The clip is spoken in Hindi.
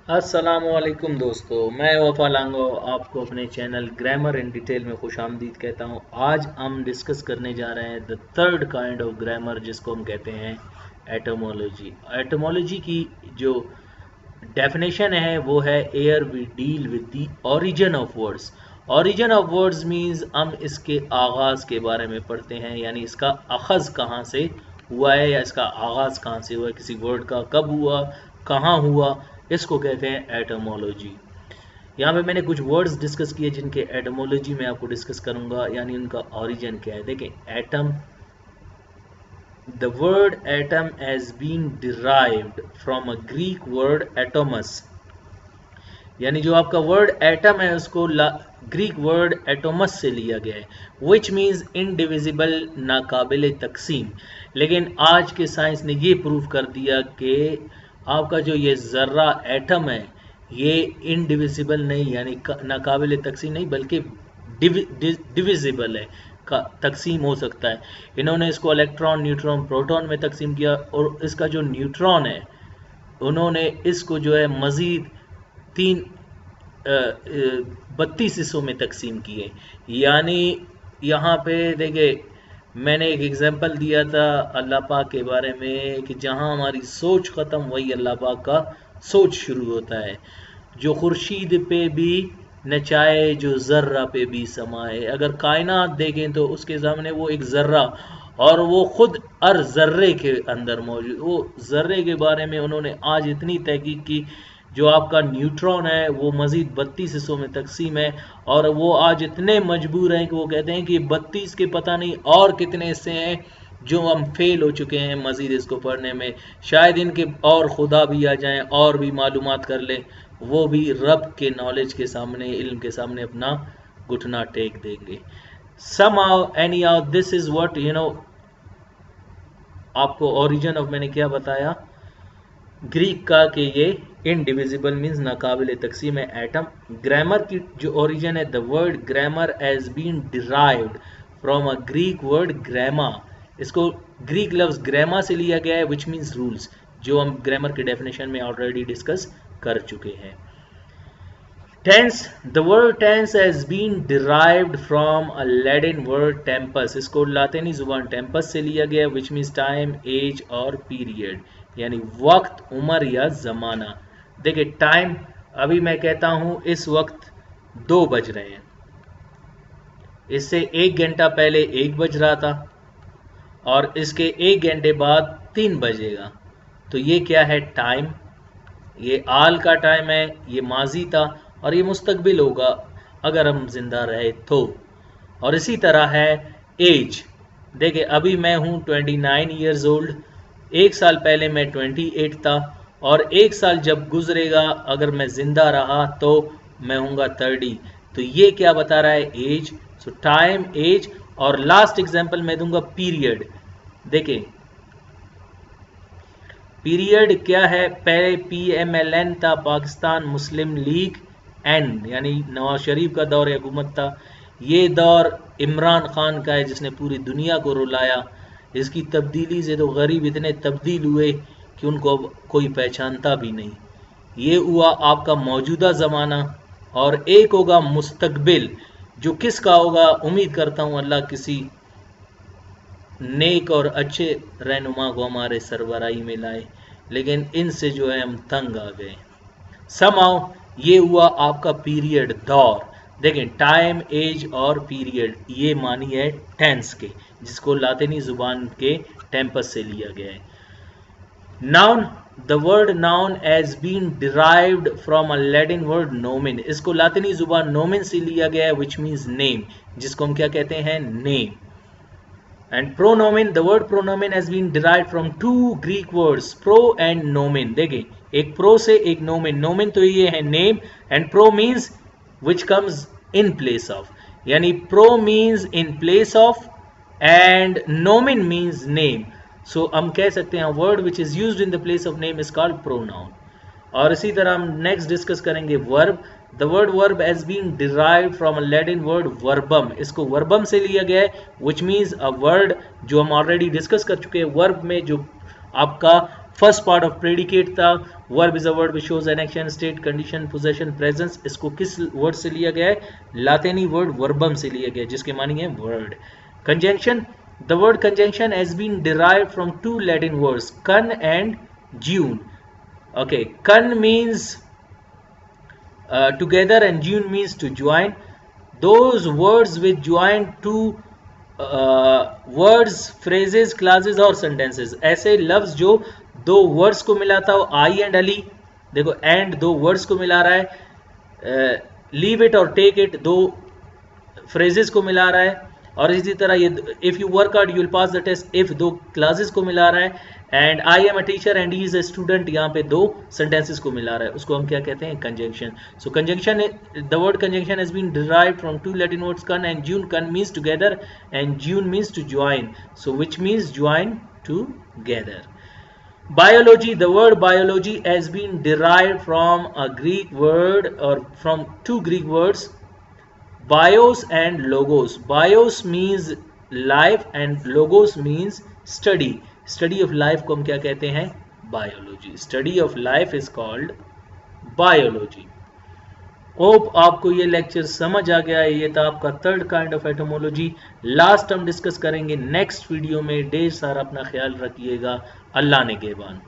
अस्सलामुअलैकुम दोस्तों, मैं वफा लांगो आपको अपने चैनल ग्रामर इन डिटेल में खुशामदीद कहता हूँ। आज हम डिस्कस करने जा रहे हैं the third kind of grammar, जिसको हम कहते हैं एटमोलॉजी। एटमोलॉजी की जो डेफिनेशन है वो है where we deal with the origin of words. Origin of words means हम इसके आगाज़ के बारे में पढ़ते हैं, यानी इसका अखज़ कहाँ से हुआ है या इसका आगाज़ कहाँ से हुआ है, किसी वर्ड का कब हुआ, कहाँ हुआ, इसको कहते हैं एटमोलॉजी। यहाँ पे मैंने कुछ वर्ड्स डिस्कस किए जिनके एटमोलॉजी में आपको डिस्कस करूँगा, यानी उनका ओरिजिन क्या है। देखें, atom, the word atom has been derived from a Greek word atomus, यानी जो आपका वर्ड एटम है उसको ग्रीक वर्ड एटोमस से लिया गया है, विच मीन्स इनडिविजिबल, नाकाबिल तकसीम। लेकिन आज के साइंस ने ये प्रूव कर दिया कि आपका जो ये ज़र्रा एटम है ये इनडिविजिबल नहीं, यानी नाकाबिल तकसीम नहीं, बल्कि डिविजिबल है, का तकसीम हो सकता है। इन्होंने इसको इलेक्ट्रॉन, न्यूट्रॉन, प्रोटॉन में तकसीम किया, और इसका जो न्यूट्रॉन है उन्होंने इसको जो है मज़ीद 32 हिस्सों में तकसीम किए। यानी यहाँ पे देखिए, मैंने एक एग्जांपल दिया था अल्लाह पाक के बारे में कि जहाँ हमारी सोच ख़त्म वही अल्लाह पाक का सोच शुरू होता है। जो खुर्शीद पे भी नचाए, जो ज़र्रा पे भी समाए। अगर कायनात देखें तो उसके सामने वो एक ज़र्रा, और वो खुद हर ज़र्रे के अंदर मौजूद। वो ज़र्रे के बारे में उन्होंने आज इतनी तहकीक की, जो आपका न्यूट्रॉन है वो मज़ीद 32 हिस्सों में तकसीम है, और वो आज इतने मजबूर हैं कि वो कहते हैं कि 32 के पता नहीं और कितने हिस्से हैं जो हम फेल हो चुके हैं मज़ीद इसको पढ़ने में। शायद इनके और खुदा भी आ जाएं और भी मालूमात कर लें, वो भी रब के नॉलेज के सामने, इल्म के सामने अपना घुटना टेक देंगे। somehow anyhow this is what आपको ओरिजिन ऑफ, मैंने क्या बताया, ग्रीक का, कि ये इनडिविजिबल मीन्स नाकाबिल तकसीम है एटम। ग्रामर की जो ओरिजिन है, the word grammar has been derived from a Greek word gramma. इसको ग्रीक लफ्ज ग्रामा से लिया गया है, विच मीन्स रूल्स, जो हम ग्रामर के डेफिनेशन में ऑलरेडी डिस्कस कर चुके हैं। Tense, the word tense has been derived from a Latin word tempus. इसको लातिनी जुबान टेम्पस से लिया गया, विच मीन्स टाइम, एज और पीरियड, यानी वक्त, उम्र या ज़माना। देखिए, टाइम, अभी मैं कहता हूँ इस वक्त 2 बज रहे हैं, इससे 1 घंटा पहले 1 बज रहा था, और इसके 1 घंटे बाद 3 बजेगा। तो ये क्या है? टाइम। ये आल का टाइम है, ये माजी था, और ये मुस्तकबिल होगा अगर हम जिंदा रहे तो। और इसी तरह है एज। देखिए, अभी मैं हूँ 29 ईयर्स ओल्ड, 1 साल पहले मैं 28 था, और 1 साल जब गुजरेगा अगर मैं जिंदा रहा तो मैं हूँगा 30। तो ये क्या बता रहा है? एज। So time, age. और लास्ट एग्जांपल मैं दूंगा पीरियड। देखिए, पीरियड क्या है? पहले PMLN था, पाकिस्तान मुस्लिम लीग एंड, यानी नवाज शरीफ का दौर हुकूमत था। ये दौर इमरान खान का है जिसने पूरी दुनिया को रुलाया। इसकी तब्दीली से तो गरीब इतने तब्दील हुए कि उनको अब कोई पहचानता भी नहीं। ये हुआ आपका मौजूदा ज़माना, और एक होगा मुस्तकबिल, जो किसका होगा? उम्मीद करता हूँ अल्लाह किसी नेक और अच्छे रहनुमा को हमारे सरबराही में लाए, लेकिन इनसे जो है हम तंग आ गए। समाओ ये हुआ आपका पीरियड, दौर। देखें, टाइम, एज और पीरियड, ये मानी है टेंस के, जिसको लातिनी जुबान के टेम्पस से लिया गया है। Noun, the word noun has been derived from a Latin word nomen. इसको लातिनी जुबान नोमिन से लिया गया है, विच मीन्स नेम, जिसको हम क्या कहते हैं? Name. And pronomen, the word pronomen has been derived from 2 Greek words, pro and nomen। देखिए, एक pro से एक nomen। nomen तो ये है name, and pro means which comes in place of, यानी pro means in place of and nomen means name। So हम कह सकते हैं word which is used in the place of name is called pronoun। और इसी तरह हम नेक्स्ट डिस्कस करेंगे verb. The word verb has been derived from a Latin word verbum. इसको वर्बम से लिया गया है, विच मीन्स अ वर्ड, जो हम ऑलरेडी डिस्कस कर चुके हैं। वर्ब में जो आपका फर्स्ट पार्ट ऑफ प्रेडिकेट था, verb is a word which shows an action, state, condition, possession, presence. इसको किस वर्ड से लिया गया है? लातिनी वर्ड वर्बम से लिया गया है, जिसके मानी है word. Conjunction, the word conjunction has been derived from two Latin words, con and June. Okay, con means together and June means to join. Those words which join two words, phrases, clauses और sentences, ऐसे लफ्ज जो दो वर्ड्स को मिलाता हो, आई एंड अली, देखो एंड दो वर्ड्स को मिला रहा है, लीव इट और टेक इट दो फ्रेजेस को मिला रहा है, और इसी तरह ये if you work out you will pass the test, if दो क्लासेस को मिला रहा है, and I am a teacher and he is a student, यहाँ पे दो सेंटेंसेस को मिला रहा है, उसको हम क्या कहते हैं? Conjunction. So conjunction, the word conjunction has been derived from two Latin words con and June. Con means together and June means to join, so which means join together. Biology, the word biology has been derived from a Greek word or from two Greek words, bios and logos. Bios means life and logos means study. Study of life को हम क्या कहते हैं? Biology. Study of life is called biology. Hope आपको ये लेक्चर समझ आ गया है। ये था आपका थर्ड काइंड ऑफ एटोमोलॉजी। लास्ट हम डिस्कस करेंगे नेक्स्ट वीडियो में। ढेर सारा अपना ख्याल रखिएगा। अल्लाह ने गेबान।